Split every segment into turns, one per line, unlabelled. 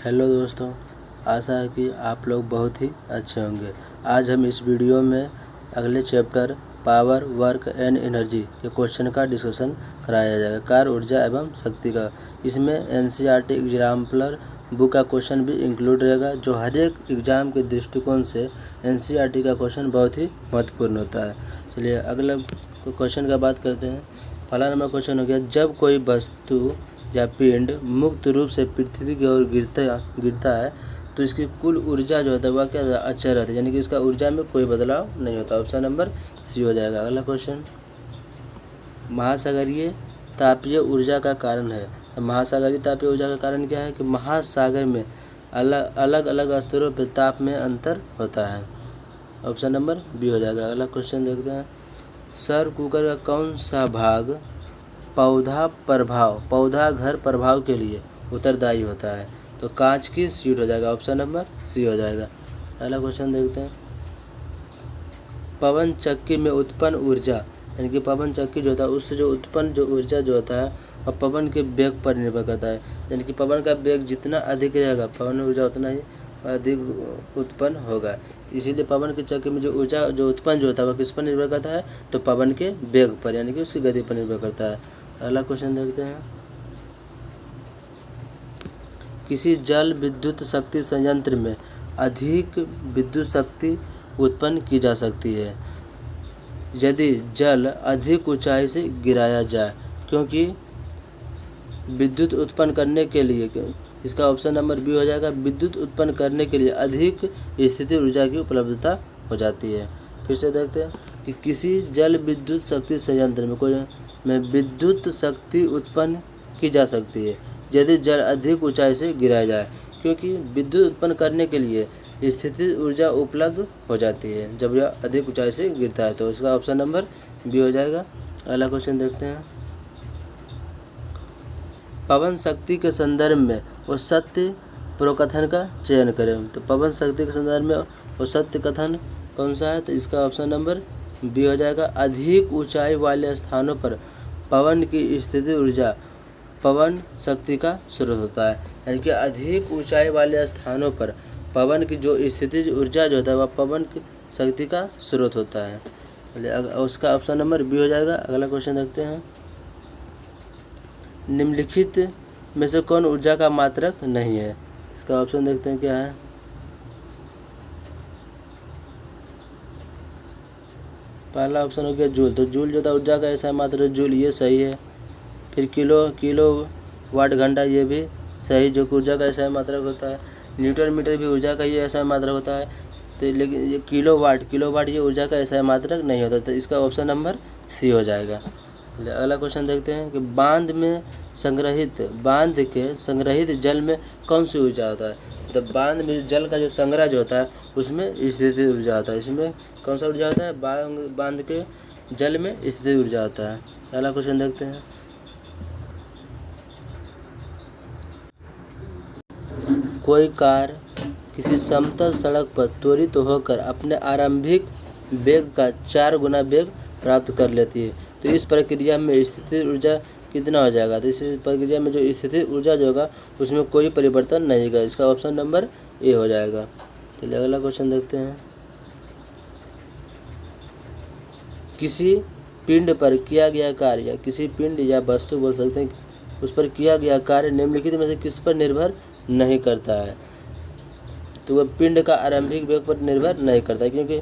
Hello दोस्तों, आशा है कि आप लोग बहुत ही अच्छे होंगे। आज हम इस वीडियो में अगले chapter power, work and energy के क्वेश्चन का डिस्कशन कराया जाएगा। कार्य, ऊर्जा एवं शक्ति का। इसमें एनसीईआरटी एग्जाम्पलर बुक का क्वेश्चन भी इंक्लूड रहेगा, जो हर एक एग्ज़ाम के दृष्टिकोण से एनसीईआरटी का क्वेश्चन बहुत ही महत्वपूर्ण होता है। चलिए अगला क्वेश्चन का बात करते हैं। पहला नंबर क्वेश्चन हो गया, जब कोई वस्तु या पिंड मुक्त रूप से पृथ्वी की ओर गिरता है तो इसकी कुल ऊर्जा जो होता है वह क्या अचर रहता है, यानी कि इसका ऊर्जा में कोई बदलाव नहीं होता। ऑप्शन नंबर सी हो जाएगा। अगला क्वेश्चन, महासागरीय तापीय ऊर्जा का कारण है। तो महासागरीय तापीय ऊर्जा का कारण क्या है कि महासागर में अलग अलग स्तरों पर ताप में अंतर होता है। ऑप्शन नंबर बी हो जाएगा। अगला क्वेश्चन देखते हैं, सौर कुकर का कौन सा भाग पौधा घर प्रभाव के लिए उत्तरदायी होता है। तो कांच की शीट हो जाएगा। ऑप्शन नंबर सी हो जाएगा। अगला क्वेश्चन देखते हैं, पवन चक्की में उत्पन्न ऊर्जा, यानी कि पवन चक्की जो होता है उससे जो उत्पन्न जो ऊर्जा जो होता है वह पवन के वेग पर निर्भर करता है। यानी कि पवन का वेग जितना अधिक रहेगा पवन ऊर्जा उतना ही अधिक उत्पन्न होगा। इसीलिए पवन की चक्की में जो ऊर्जा जो उत्पन्न जो होता है वह किस पर निर्भर करता है, तो पवन के वेग पर, यानी कि उसकी गति पर निर्भर करता है। अगला क्वेश्चन देखते हैं, किसी जल विद्युत शक्ति संयंत्र में अधिक विद्युत शक्ति उत्पन्न की जा सकती है यदि जल अधिक ऊंचाई से गिराया जाए, क्योंकि विद्युत उत्पन्न करने के लिए, इसका ऑप्शन नंबर बी हो जाएगा, विद्युत उत्पन्न करने के लिए अधिक स्थितिज ऊर्जा की उपलब्धता हो जाती है। फिर से देखते हैं कि किसी जल विद्युत शक्ति संयंत्र में विद्युत शक्ति उत्पन्न की जा सकती है यदि जल अधिक ऊंचाई से गिराया जाए, क्योंकि विद्युत उत्पन्न करने के लिए स्थितिज ऊर्जा उपलब्ध हो जाती है जब यह अधिक ऊंचाई से गिरता है। तो इसका ऑप्शन नंबर बी हो जाएगा। अगला क्वेश्चन देखते हैं, पवन शक्ति के संदर्भ में वो सत्य प्रकथन का चयन करें। तो पवन शक्ति के संदर्भ में वो सत्य कथन कौन सा है, तो इसका ऑप्शन नंबर बी हो जाएगा। अधिक ऊंचाई वाले स्थानों पर पवन की स्थितिज ऊर्जा पवन शक्ति का स्रोत होता है, यानी कि अधिक ऊंचाई वाले स्थानों पर पवन की जो स्थितिज ऊर्जा जो होता है वह पवन की शक्ति का स्रोत होता है। उसका ऑप्शन नंबर बी हो जाएगा। अगला क्वेश्चन देखते हैं, निम्नलिखित में से कौन ऊर्जा का मात्रक नहीं है। इसका ऑप्शन देखते हैं क्या है। पहला ऑप्शन हो गया जूल। तो जूल जो था ऊर्जा का ऐसा मात्रक जूल, ये सही है। फिर किलो वाट घंटा, ये भी सही, जो ऊर्जा का ऐसा मात्रक होता है। न्यूटन मीटर भी ऊर्जा का ये ऐसा मात्रक होता है। तो लेकिन ये किलो वाट ये ऊर्जा का ऐसा मात्रक नहीं होता। तो इसका ऑप्शन नंबर सी हो जाएगा। अगला क्वेश्चन देखते हैं कि बांध के संग्रहित जल में कौन सी ऊर्जा होता है। तो बांध में जल का जो संग्रह जो होता है उसमें स्थितिज ऊर्जा होता है। इसमें कौन सा ऊर्जा होता है, बांध के जल में स्थितिज ऊर्जा होता है। अगला क्वेश्चन देखते हैं, कोई कार किसी समतल सड़क पर त्वरित होकर अपने आरंभिक वेग का 4 गुना वेग प्राप्त कर लेती है, तो इस प्रक्रिया में स्थितिज ऊर्जा कितना हो जाएगा। तो इस प्रक्रिया में जो स्थितिज ऊर्जा जो होगा उसमें कोई परिवर्तन नहीं होगा। इसका ऑप्शन नंबर ए हो जाएगा। चलिए अगला क्वेश्चन देखते हैं, किसी पिंड पर किया गया कार्य, या किसी पिंड या वस्तु बोल सकते हैं, उस पर किया गया कार्य निम्नलिखित में से किस पर निर्भर नहीं करता है। तो वह पिंड का आरंभिक वेग पर निर्भर नहीं करता है, क्योंकि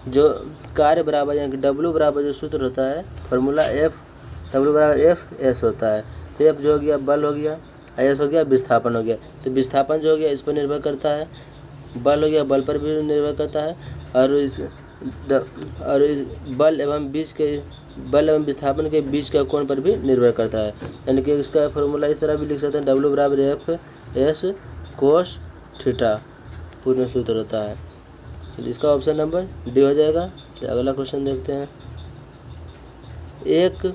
जो कार्य बराबर, यानी कि डब्ल्यू बराबर जो सूत्र होता है फार्मूला डब्ल्यू बराबर एफ एस होता है। तो एफ जो हो गया बल हो गया, एस हो गया विस्थापन हो गया। तो विस्थापन जो हो गया इस पर निर्भर करता है, बल हो गया बल पर भी निर्भर करता है, और बल एवं विस्थापन के बीच का कोण पर भी निर्भर करता है। यानी कि इसका फॉर्मूला इस तरह भी लिख सकते हैं, डब्ल्यू बराबर एफ एस कोस थीटा पूर्ण सूत्र होता है। चलिए इसका ऑप्शन नंबर डी हो जाएगा। तो अगला क्वेश्चन देखते हैं, एक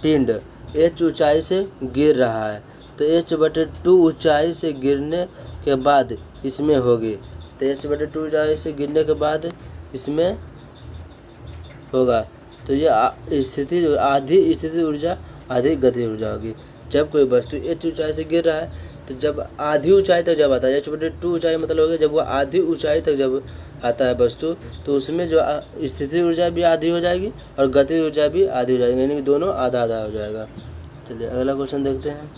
पिंड h ऊंचाई से गिर रहा है, तो h/2 ऊंचाई से गिरने के बाद इसमें होगी। तो h/2 ऊंचाई से गिरने के बाद इसमें होगा, तो ये आधी स्थितिज ऊर्जा आधी गति ऊर्जा होगी। जब कोई वस्तु h ऊंचाई से गिर रहा है तो जब आधी ऊंचाई तक जब आता है, h/2 ऊंचाई मतलब हो गया जब वो आधी ऊंचाई तक जब आता है वस्तु, तो उसमें जो स्थितिज ऊर्जा भी आधी हो जाएगी और गतिज ऊर्जा भी आधी हो जाएगी, यानी कि दोनों आधा आधा हो जाएगा। चलिए अगला क्वेश्चन देखते हैं।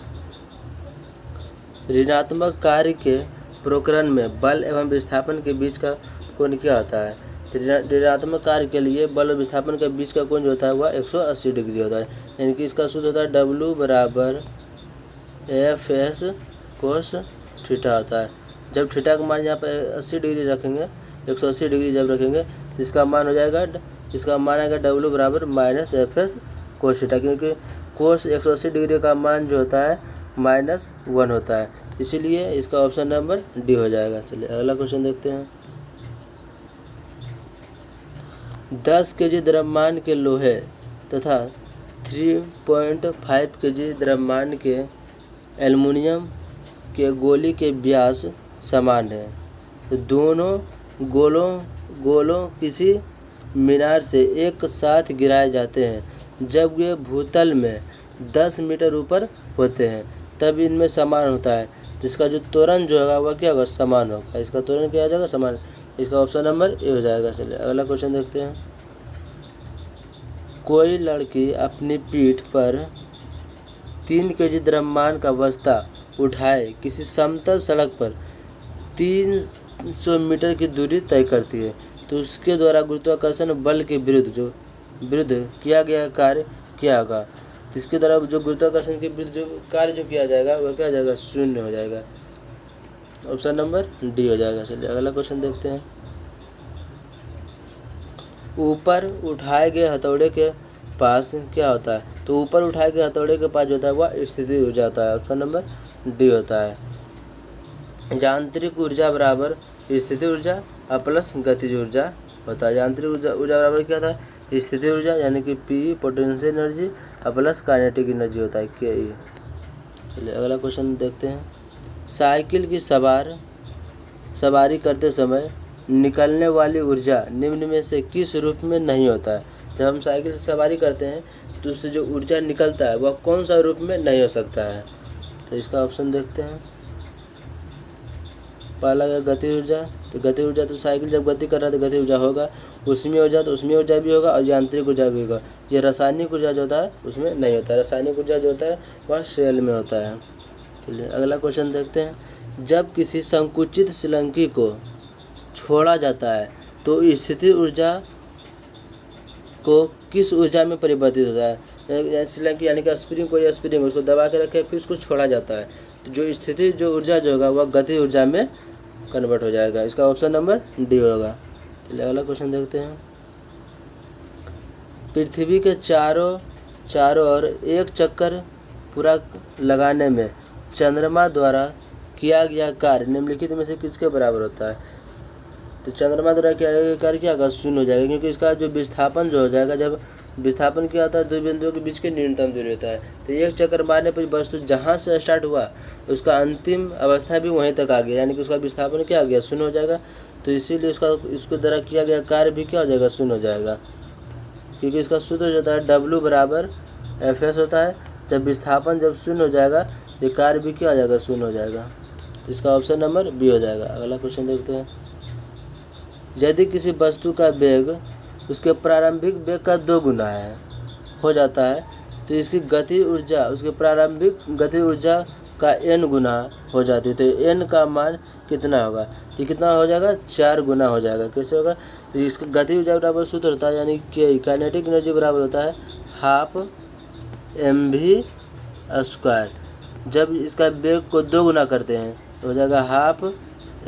ऋणात्मक कार्य के प्रकरण में बल एवं विस्थापन के बीच का कोण क्या होता है? तो ऋणात्मक कार्य के लिए बल और विस्थापन के बीच का कोण जो होता है वह 180 डिग्री होता है, यानी कि इसका सूत्र होता है W बराबर FS कोस थीटा होता है। जब थीटा का मान यहाँ पर 80 डिग्री रखेंगे, 180 डिग्री जब रखेंगे तो इसका मान हो जाएगा, इसका मान आएगा W बराबर -FS कोस थीटा, क्योंकि कोस 180 डिग्री का मान जो होता है -1 होता है, इसीलिए इसका ऑप्शन नंबर डी हो जाएगा। चलिए अगला क्वेश्चन देखते हैं। 10 kg द्रव्यमान के लोहे तथा 3.5 kg द्रव्यमान के एल्युमिनियम के गोली के व्यास समान है, तो दोनों गोलों किसी मीनार से एक साथ गिराए जाते हैं। जब ये भूतल में 10 मीटर ऊपर होते हैं तब इनमें समान होता है, तो इसका जो त्वरण जो होगा वह क्या होगा? समान होगा। इसका त्वरण क्या आ जाएगा? समान। इसका ऑप्शन नंबर ए हो जाएगा। चलिए अगला क्वेश्चन देखते हैं। कोई लड़की अपनी पीठ पर 3 kg द्रव्यमान का बस्ता उठाए किसी समतल सड़क पर 300 मीटर की दूरी तय करती है, तो उसके द्वारा गुरुत्वाकर्षण बल के विरुद्ध किया गया कार्य क्या होगा? तो इसके द्वारा जो गुरुत्वाकर्षण के विरुद्ध जो कार्य जो किया जाएगा वह क्या हो जाएगा? 0 हो जाएगा। ऑप्शन नंबर डी हो जाएगा। चलिए अगला क्वेश्चन देखते हैं। ऊपर उठाए गए हथौड़े के पास क्या होता है? तो ऊपर उठाए गए हथौड़े के पास जो होता है वह स्थितिज ऊर्जा होता है। ऑप्शन नंबर डी होता है। यांत्रिक ऊर्जा बराबर स्थितिज ऊर्जा प्लस गतिज ऊर्जा होता है। यांत्रिक ऊर्जा बराबर क्या था? स्थितिज ऊर्जा यानी कि P potential energy plus kinetic energy होता है Ke। चलिए अगला क्वेश्चन देखते हैं। साइकिल की सवारी करते समय निकलने वाली ऊर्जा निम्न में से किस रूप में नहीं होता है? जब हम साइकिल से सवारी करते हैं तो उससे जो ऊर्जा निकलता है वह कौन सा रूप में नहीं हो सकता है? तो इसका ऑप्शन देखते हैं। पहला है गति ऊर्जा, तो गति ऊर्जा तो साइकिल जब गति कर रहा है तो गति ऊर्जा होगा, उसमें ऊर्जा तो उसमें ऊर्जा भी होगा और यांत्रिक ऊर्जा भी होगा। ये रासायनिक ऊर्जा जो होता है उसमें नहीं होता है। रासायनिक ऊर्जा जो होता है वह सेल में होता है। चलिए अगला क्वेश्चन देखते हैं। जब किसी संकुचित श्रृंखला को छोड़ा जाता है तो स्थितिज ऊर्जा को किस ऊर्जा में परिवर्तित होता है? श्रृंखला यानी कि स्प्रिंग, कोई स्प्रिंग उसको दबा के रखे फिर उसको छोड़ा जाता है, तो जो स्थितिज जो ऊर्जा जो होगा वह गति ऊर्जा में कन्वर्ट हो जाएगा। इसका ऑप्शन नंबर डी होगा। चलिए अगला क्वेश्चन देखते हैं। पृथ्वी के चारों ओर एक चक्कर पूरा लगाने में चंद्रमा द्वारा किया गया कार्य निम्नलिखित में से किसके बराबर होता है? तो चंद्रमा द्वारा किया गया कार्य क्या होगा? 0 हो जाएगा, क्योंकि इसका जो विस्थापन जो हो जाएगा, जब विस्थापन क्या होता है? दो बिंदुओं के बीच की न्यूनतम दूरी होता है, तो एक चक्कर मारने पर वस्तु जहाँ से स्टार्ट हुआ उसका अंतिम अवस्था भी वहीं तक आ गया, यानी कि उसका विस्थापन क्या आ गया? 0 हो जाएगा। तो इसीलिए इसको द्वारा किया गया कार्य भी क्या हो जाएगा? 0 हो जाएगा, क्योंकि इसका सूत्र जो होता है W बराबर FS होता है। जब विस्थापन जब 0 हो जाएगा ये कार्य भी क्या हो जाएगा? 0 हो जाएगा। तो इसका ऑप्शन नंबर बी हो जाएगा। अगला क्वेश्चन देखते हैं। यदि किसी वस्तु का वेग उसके प्रारंभिक वेग का 2 गुना हो जाता है तो इसकी गति ऊर्जा उसके प्रारंभिक गति ऊर्जा का n गुना हो जाती है, तो n का मान कितना होगा? तो कितना हो जाएगा? 4 गुना हो जाएगा। कैसे होगा? तो इसका गति ऊर्जा बराबर सूत्र होता है, यानी कि काइनेटिक एनर्जी बराबर होता है ½ mv²। जब इसका वेग को 2 गुना करते हैं तो हो जाएगा ½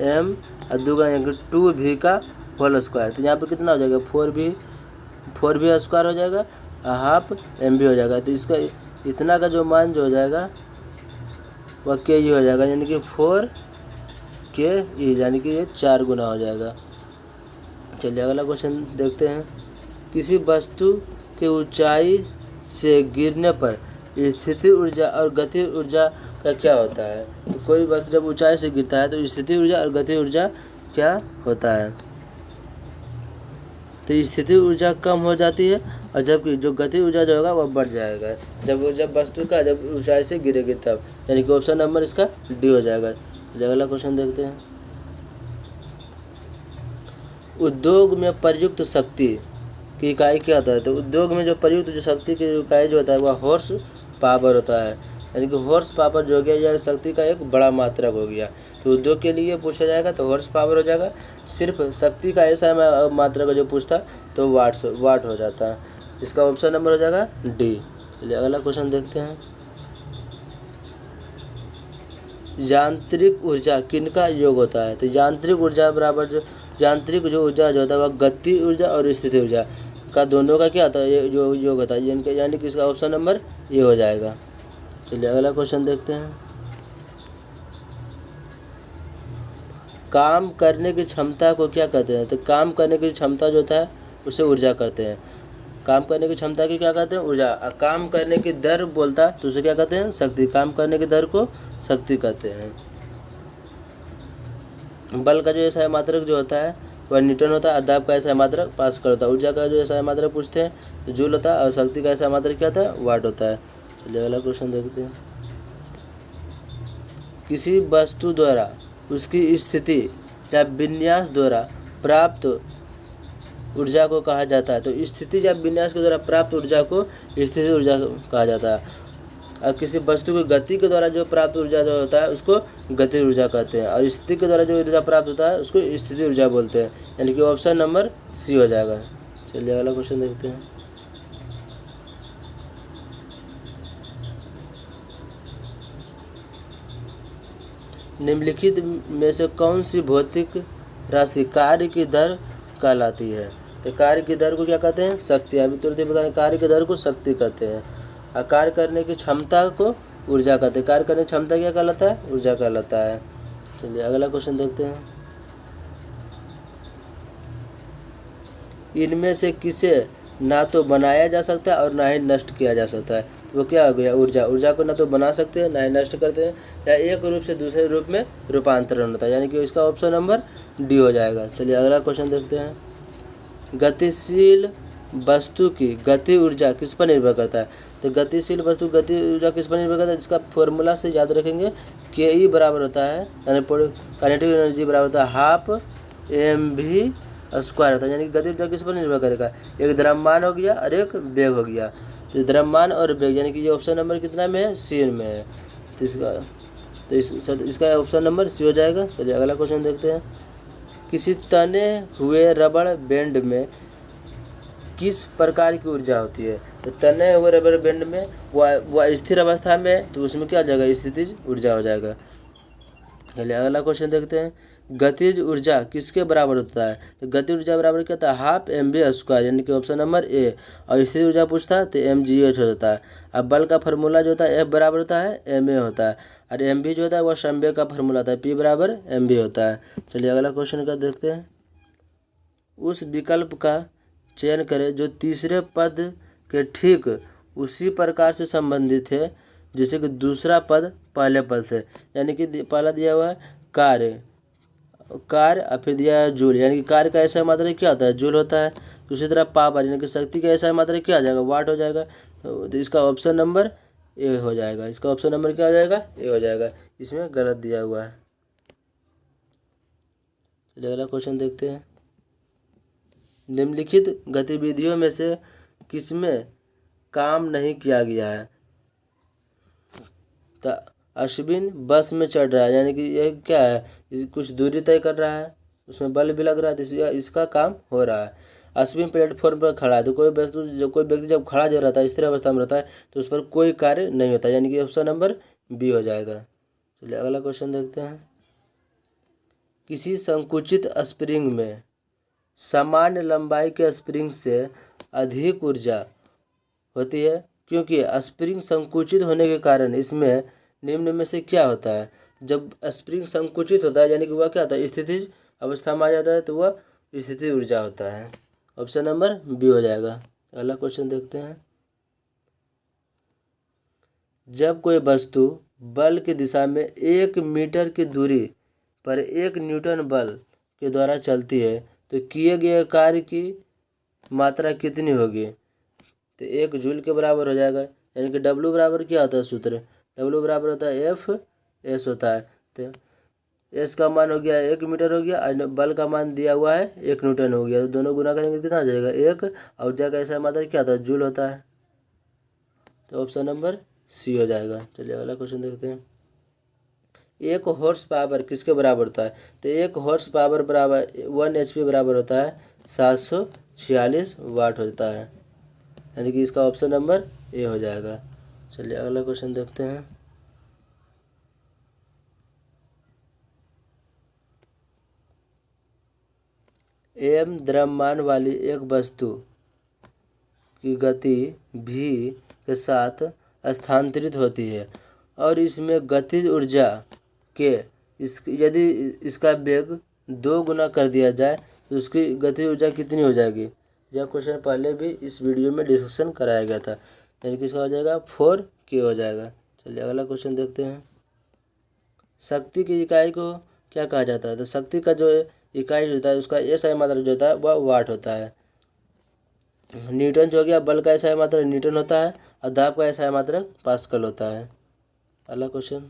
m और 2 गुना यानी 2v का होल स्क्वायर। तो यहाँ पे कितना हो जाएगा? 4v² हो जाएगा और ½ mv हो जाएगा। तो इसका इतना का जो मान जो हो जाएगा वह के हो जाएगा, यानी कि 4ke, यानी कि ये 4 गुना हो जाएगा। चलिए अगला क्वेश्चन देखते हैं। किसी वस्तु के ऊंचाई से गिरने पर स्थितिज ऊर्जा और गति ऊर्जा का क्या होता है? तो कोई वस्तु जब ऊंचाई से गिरता है तो स्थितिज ऊर्जा और गति ऊर्जा क्या होता है? तो स्थिति ऊर्जा कम हो जाती है, और जबकि जो गति ऊर्जा जो होगा वह बढ़ जाएगा जब वस्तु का जब ऊंचाई से गिरेगी तब, यानी कि ऑप्शन नंबर इसका डी हो जाएगा। अगला क्वेश्चन देखते हैं। उद्योग में प्रयुक्त शक्ति की इकाई क्या होता है? तो उद्योग में जो प्रयुक्त जो शक्ति की इकाई जो होता है वह हॉर्स पावर होता है, यानी कि हॉर्स पावर जो हो गया यह शक्ति का एक बड़ा मात्रक हो गया। तो उद्योग के लिए पूछा जाएगा तो हॉर्स पावर हो जाएगा। सिर्फ शक्ति का ऐसा मात्रक जो पूछता तो वाट हो जाता है। इसका ऑप्शन नंबर हो जाएगा डी। चलिए अगला क्वेश्चन देखते हैं। यांत्रिक ऊर्जा किनका योग होता है? तो यांत्रिक ऊर्जा बराबर जो यांत्रिक जो ऊर्जा जो होता है वह गति ऊर्जा और स्थिति ऊर्जा का दोनों का क्या होता है, ये जो योग होता है, यानी कि इसका ऑप्शन नंबर ये हो जाएगा। चलिए अगला क्वेश्चन देखते हैं। काम करने की क्षमता को क्या कहते हैं? तो काम करने की क्षमता जो होता है उसे ऊर्जा कहते हैं। काम करने की क्षमता की क्या कहते हैं? ऊर्जा। काम करने की दर बोलता तो उसे क्या कहते हैं? शक्ति। काम करने की दर को शक्ति कहते हैं। बल का जो ऐसा मात्रक जो होता है वह न्यूटन होता है, दाब का ऐसा मात्रक पास्कल होता है। ऊर्जा का जो ऐसा मात्रक पूछते हैं तो जूल होता है, और शक्ति का ऐसा मात्रक क्या होता है? वाट होता है। चलिए अगला क्वेश्चन देखते हैं। किसी वस्तु द्वारा उसकी स्थिति या विन्यास द्वारा प्राप्त ऊर्जा को कहा जाता है। तो स्थिति या विन्यास के द्वारा प्राप्त ऊर्जा को स्थिति ऊर्जा कहा जाता है। और किसी वस्तु की गति के द्वारा जो प्राप्त ऊर्जा जो होता है उसको गति ऊर्जा कहते हैं, और स्थिति के द्वारा जो ऊर्जा प्राप्त होता है उसको स्थिति ऊर्जा बोलते हैं, यानी कि ऑप्शन नंबर सी हो जाएगा। चलिए अगला क्वेश्चन देखते हैं। निम्नलिखित में से कौन सी भौतिक राशि कार्य की दर कहलाती है? तो कार्य की दर को क्या कहते हैं? शक्ति। अभी तुरंत बताएं, कार्य की दर को शक्ति कहते हैं, और कार्य करने की क्षमता को ऊर्जा कहते हैं। कार्य करने की क्षमता क्या कहलाता है? ऊर्जा कहलाता है। चलिए अगला क्वेश्चन देखते हैं। इनमें से किसे ना तो बनाया जा सकता है और ना ही नष्ट किया जा सकता है? तो वो क्या हो गया? ऊर्जा। ऊर्जा को ना तो बना सकते हैं ना ही नष्ट करते हैं, या एक रूप से दूसरे रूप में रूपांतरण होता है, यानी कि इसका ऑप्शन नंबर डी हो जाएगा। चलिए अगला क्वेश्चन देखते हैं। गतिशील वस्तु की गति ऊर्जा किस पर निर्भर करता है? तो गतिशील वस्तु गति ऊर्जा किस पर निर्भर करता है? इसका फॉर्मूला से याद रखेंगे, के ई बराबर होता है, यानी काइनेटिक एनर्जी बराबर होता है हाफ mv स्क्वायर होता है, यानी कि गति ऊर्जा किस पर निर्भर करेगा? एक द्रव्यमान हो गया और एक वेग हो गया। तो द्रव्यमान और वेग, यानी कि ये ऑप्शन नंबर कितना में है? सी में है। तो इसका ऑप्शन नंबर सी हो जाएगा। चलिए अगला क्वेश्चन देखते हैं। किसी तने हुए रबड़ बैंड में किस प्रकार की ऊर्जा होती है? तो तने हुए रबड़ बैंड में वह स्थिर अवस्था में है, तो उसमें क्या हो जाएगा? स्थितिज ऊर्जा हो जाएगा। चलिए अगला क्वेश्चन देखते हैं। गतिज ऊर्जा किसके बराबर होता है? तो गति ऊर्जा बराबर क्या होता है? हाफ mv स्क्वायर, यानी कि ऑप्शन नंबर ए। और स्थिर ऊर्जा पूछता है तो mgh हो जाता है। अब बल का फार्मूला जो होता है F बराबर होता है ma होता है, और mv जो होता है वह संवेग का फार्मूला होता है, P बराबर mv होता है। चलिए अगला क्वेश्चन का देखते हैं। उस विकल्प का चयन करें जो तीसरे पद के ठीक उसी प्रकार से संबंधित है जैसे कि दूसरा पद पहले पद से, यानी कि पहला दिया हुआ है कार्य और फिर दिया है जूल, यानी कि कार्य का ऐसा मात्रा क्या होता है? जूल होता है। दूसरी तरफ पावर, यानी कि शक्ति का ऐसा मात्रा क्या आ जाएगा? वाट हो जाएगा। तो इसका ऑप्शन नंबर ए हो जाएगा। इसका ऑप्शन नंबर क्या हो जाएगा? ए हो जाएगा। इसमें गलत दिया हुआ है। चलिए अगला क्वेश्चन देखते हैं। निम्नलिखित गतिविधियों में से किसमें काम नहीं किया गया है? तो अश्विन बस में चढ़ रहा है, यानी कि यह क्या है? कुछ दूरी तय कर रहा है, उसमें बल भी लग रहा है, तो इसका काम हो रहा है। अश्विन प्लेटफॉर्म पर खड़ा है, तो कोई व्यक्ति जब खड़ा जो रहता है स्थिर अवस्था में रहता है तो उस पर कोई कार्य नहीं होता, यानी कि ऑप्शन नंबर बी हो जाएगा। चलिए अगला क्वेश्चन देखते हैं। किसी संकुचित स्प्रिंग में सामान्य लंबाई के स्प्रिंग से अधिक ऊर्जा होती है, क्योंकि स्प्रिंग संकुचित होने के कारण इसमें निम्न में से क्या होता है? जब स्प्रिंग संकुचित होता है यानी कि वह क्या होता है? स्थितिज अवस्था में आ जाता है, तो वह स्थिति ऊर्जा होता है। ऑप्शन नंबर बी हो जाएगा। अगला क्वेश्चन देखते हैं। जब कोई वस्तु बल की दिशा में 1 मीटर की दूरी पर 1 न्यूटन बल के द्वारा चलती है तो किए गए कार्य की मात्रा कितनी होगी, तो 1 जूल के बराबर हो जाएगा। यानी कि W बराबर क्या होता है सूत्र, W बराबर होता है F/S होता है। तो S का मान हो गया 1 मीटर हो गया और बल का मान दिया हुआ है 1 न्यूटन हो गया। तो दोनों गुना करेंगे कितना आ जाएगा 1, और ऊर्जा का ऐसा मात्रा क्या होता है जूल होता है। तो ऑप्शन नंबर सी हो जाएगा। चलिए अगला क्वेश्चन देखते हैं। 1 हॉर्स पावर किसके बराबर होता है, तो 1 हॉर्स पावर बराबर 1 HP बराबर होता है 746 वाट होता है। यानी कि इसका ऑप्शन नंबर ए हो जाएगा। चलिए अगला क्वेश्चन देखते हैं। एम द्रव्यमान वाली एक वस्तु की गति v के साथ स्थानांतरित होती है और इसमें गतिज ऊर्जा के यदि इसका वेग 2 गुना कर दिया जाए तो उसकी गतिज ऊर्जा कितनी हो जाएगी। यह क्वेश्चन पहले भी इस वीडियो में डिस्कशन कराया गया था। यानी कि इसका हो जाएगा 4K हो जाएगा। चलिए अगला क्वेश्चन देखते हैं। शक्ति की इकाई को क्या कहा जाता है, तो शक्ति का जो इकाई होता है उसका SI मात्रा जो होता है वह वाट होता है। न्यूटन जो हो गया बल का SI मात्रा न्यूटन होता है और दाब का SI मात्रा पास्कल होता है। अगला क्वेश्चन,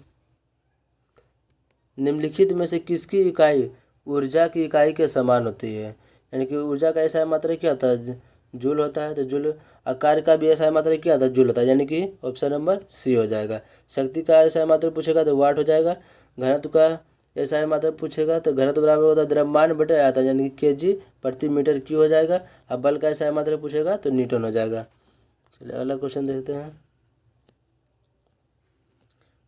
निम्नलिखित में से किसकी इकाई ऊर्जा की इकाई के समान होती है। यानी कि ऊर्जा का SI मात्रा क्या होता है जूल होता है। तो जूल आकार का भी SI मात्रा क्या होता है जूल होता है। यानी कि ऑप्शन नंबर सी हो जाएगा। शक्ति का SI मात्रा पूछेगा तो वाट हो जाएगा। घनत्व का SI मात्रा पूछेगा तो घनत्व बराबर होता है द्रव्यमान बटे आयतन यानी कि kg/मीटर क्यू हो जाएगा। अब बल का SI मात्रा पूछेगा तो न्यूटन हो जाएगा। चलिए अगला क्वेश्चन देखते हैं।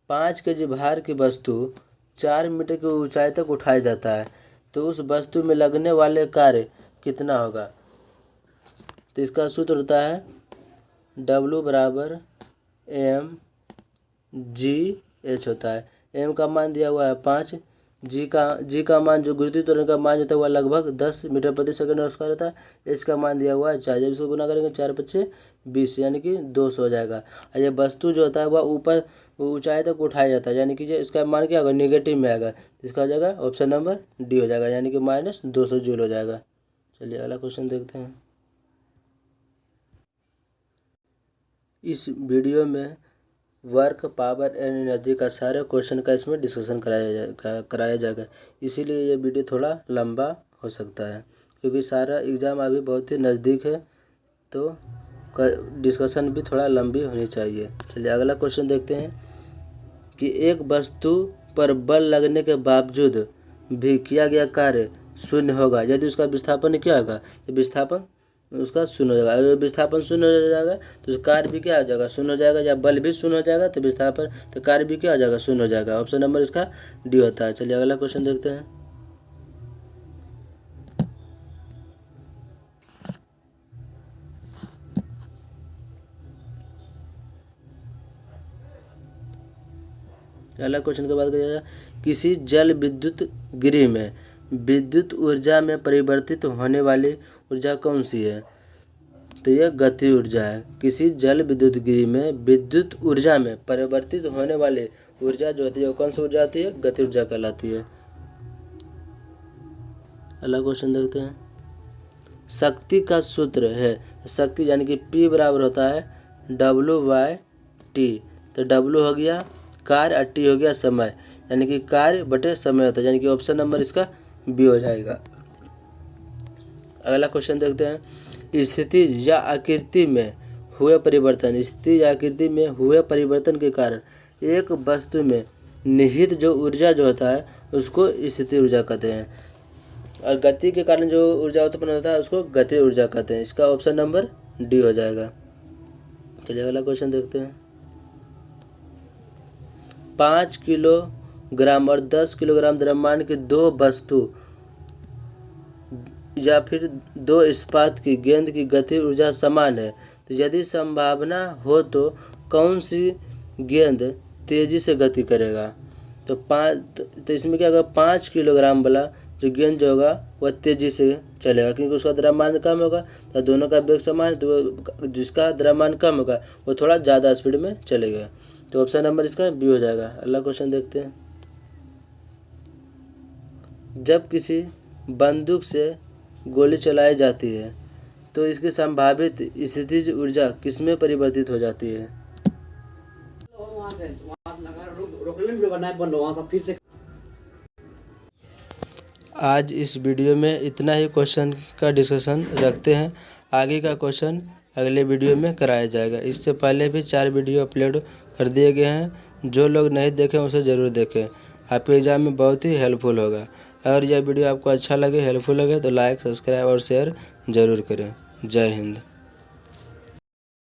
5 kg भार की वस्तु 4 मीटर की ऊंचाई तक उठाया जाता है तो उस वस्तु में लगने वाले कार्य कितना होगा। तो इसका सूत्र होता है W बराबर mgh होता है। m का मान दिया हुआ है 5, g का मान जो गुरुत्वीय त्वरण का मान होता है वह लगभग 10 मीटर प्रति सेकंड स्क्वायर होता है। h का मान दिया हुआ है 4, जब इसको गुना करेंगे 4×5 = 20 यानी कि 200 हो जाएगा। और ये वस्तु जो होता है वह ऊपर ऊंचाई तक उठाया जाता है यानी कि जो इसका मान क्या होगा निगेटिव में आएगा। इसका हो जाएगा ऑप्शन नंबर डी हो जाएगा यानी कि -200 जूल हो जाएगा। चलिए अगला क्वेश्चन देखते हैं। इस वीडियो में वर्क पावर एंड एनर्जी का सारे क्वेश्चन का इसमें डिस्कशन कराया जाएगा। इसीलिए ये वीडियो थोड़ा लंबा हो सकता है क्योंकि सारा एग्ज़ाम अभी बहुत ही नज़दीक है तो डिस्कशन भी थोड़ा लंबी होनी चाहिए। चलिए अगला क्वेश्चन देखते हैं कि एक वस्तु पर बल लगने के बावजूद भी किया गया कार्य शून्य होगा यदि उसका विस्थापन क्या होगा, तो विस्थापन उसका शून्य हो जाएगा। अगर विस्थापन शून्य हो जाएगा तो कार्य भी क्या हो जाएगा शून्य हो जाएगा। या बल भी शून्य हो जाएगा तो विस्थापन तो कार्य भी क्या हो जाएगा शून्य हो जाएगा। ऑप्शन नंबर इसका डी होता है। चलिए अगला क्वेश्चन देखते हैं। अगला क्वेश्चन की बात करिए जाए, किसी जल विद्युत गृह में विद्युत ऊर्जा में परिवर्तित होने वाली ऊर्जा कौन सी है, तो यह गति ऊर्जा है। किसी जल विद्युत गृह में विद्युत ऊर्जा में परिवर्तित होने वाली ऊर्जा जो होती है वो कौन सी ऊर्जा आती है, गति ऊर्जा कहलाती है। अगला क्वेश्चन देखते हैं। शक्ति का सूत्र है, शक्ति यानी कि P बराबर होता है W/T। तो W हो गया कार्य और T हो गया समय यानी कि कार्य बटे समय होता है यानी कि ऑप्शन नंबर इसका बी हो जाएगा। अगला क्वेश्चन देखते हैं। स्थिति या आकृति में हुए परिवर्तन, स्थिति या आकृति में हुए परिवर्तन के कारण एक वस्तु में निहित जो ऊर्जा जो होता है उसको स्थिति ऊर्जा कहते हैं और गति के कारण जो ऊर्जा उत्पन्न होता है उसको गति ऊर्जा कहते हैं। इसका ऑप्शन नंबर डी हो जाएगा। चलिए अगला क्वेश्चन देखते हैं। 5 किलोग्राम और 10 किलोग्राम द्रव्यमान की दो वस्तु या फिर दो इस्पात की गेंद की गति ऊर्जा समान है तो यदि संभावना हो तो कौन सी गेंद तेजी से गति करेगा। तो इसमें क्या होगा 5 किलोग्राम वाला जो गेंद जो होगा वह तेजी से चलेगा क्योंकि उसका द्रव्यमान कम होगा। तो दोनों का वेग समान है तो जिसका द्रव्यमान कम होगा वो थोड़ा ज़्यादा स्पीड में चलेगा। तो ऑप्शन नंबर इसका बी हो जाएगा। अगला क्वेश्चन देखते हैं। जब किसी बंदूक से गोली चलाई जाती है तो इसकी संभावित स्थितिज ऊर्जा किसमें परिवर्तित हो जाती है? आज इस वीडियो में इतना ही क्वेश्चन का डिस्कशन रखते हैं। आगे का क्वेश्चन अगले वीडियो में कराया जाएगा। इससे पहले भी 4 वीडियो अपलोड कर दिए गए हैं। जो लोग नहीं देखें उसे ज़रूर देखें, आपके एग्ज़ाम में बहुत ही हेल्पफुल होगा। अगर यह वीडियो आपको अच्छा लगे, हेल्पफुल लगे तो लाइक, सब्सक्राइब और शेयर ज़रूर करें। जय हिंद।